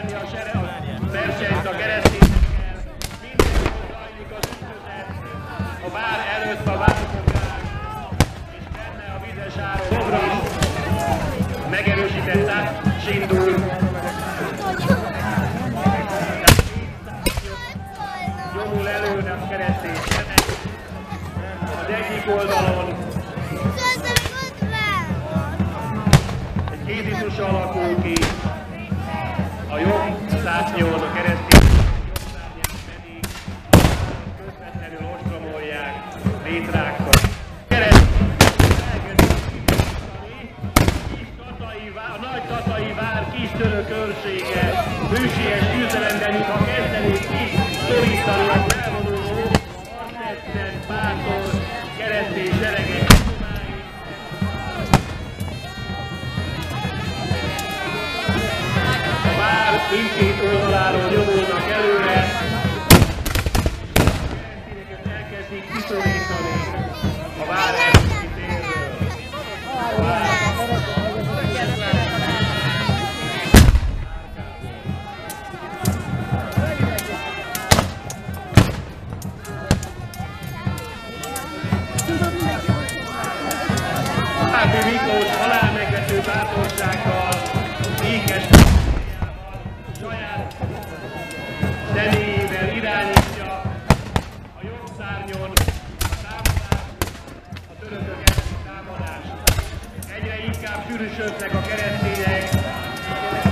leverni a versenyt a keresztényekkel. Mindenhol zajlik az ütközet, a vár előtt a várfogság, és benne a vizes áron is megerősített társ indul. Nyomul előre a keresztény senek. Az egyik oldalon egy kézitus alakul ki, a jobb szárnyon a keresztény jobb szárnyát pedig közvetlenül ostromolják létrákkal. A nagy tatai vár kis török őrsége hősies győzelemben, mintha kezdenék ki szorítani a felvonuló, arcetszett, bátor, keresztény seregek. A vár mindkét oldaláról nyomulnak előre, és a keresztényeket elkezdik kiszorítani a vár elkezdi térről. Hápi Miklós halálmegvető bátorsággal, ékes saját személyével irányítja a jobb szárnyon a támadást, a törökök elleni támadást. Egyre inkább sűrűsödnek a keresztények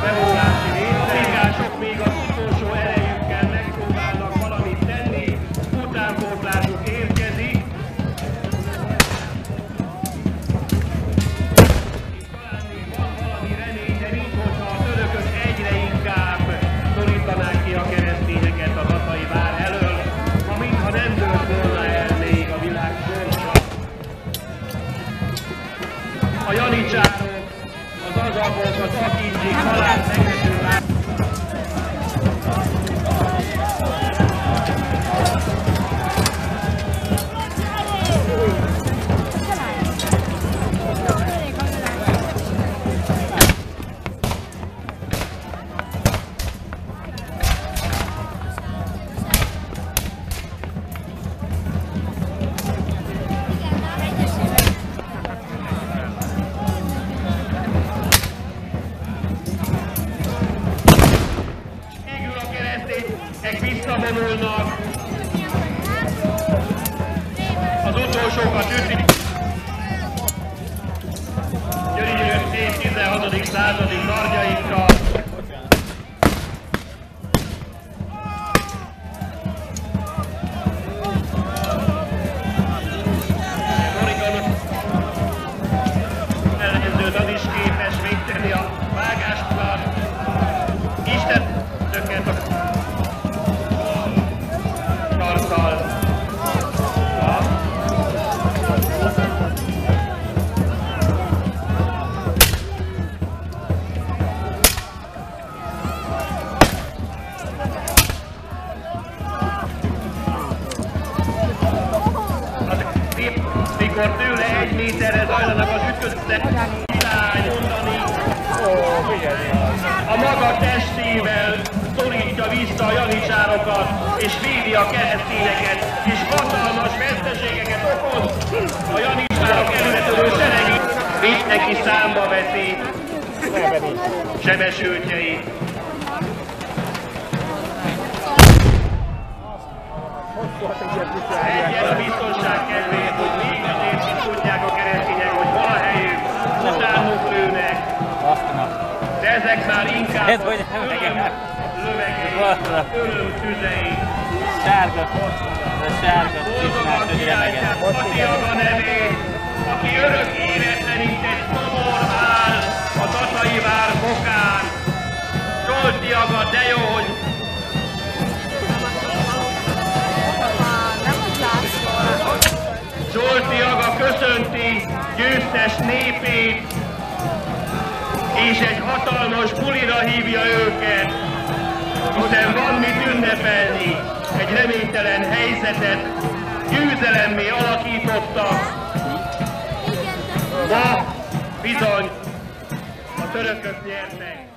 bevonulási részlegások, még az utolsó erejükkel megpróbálnak valamit tenni, utánpótlásuk érkezik. Szorítanák ki a keresztényeket a tatai vár elől, ha mintha nem dőlt volna el még a világ sorsa. A janicsárok, az azagok, az akincsik, halált megvető vár. Visszavonulnak, az utolsókat ütik. Gyönyörű szép 16. századi kardjaikkal. Ellenzőt az is képes végteni a vágásokat. Isten tökélet a mikor tőle 1 méterre zajlanak az ütközetek, irány mondani, a maga testével szorítja vissza a janicsárokat, és védi a keresztényeket, és hatalmas veszteségeket okoz a janicsárok előretörő seregi. Mindenki számba veszi sebesültjeit. Egyen a biztonság kedvéért, hogy még azért is tudják a keresztények, hogy hol a helyük, utánuk lőnek, de ezek már inkább lövegei, örömtüzei. Sárga, ez sárga, boldogan kiáltják Patiaga nevét, aki örök életlenített szobor áll a tatai vár fokán. Zsoltiaga, de jó, hogy Zsoltiaga köszönti győztes népét, és egy hatalmas bulira hívja őket, hiszen van mit ünnepelni, egy reménytelen helyzetet győzelemmé alakítottak. Ma bizony a törökök nyertek.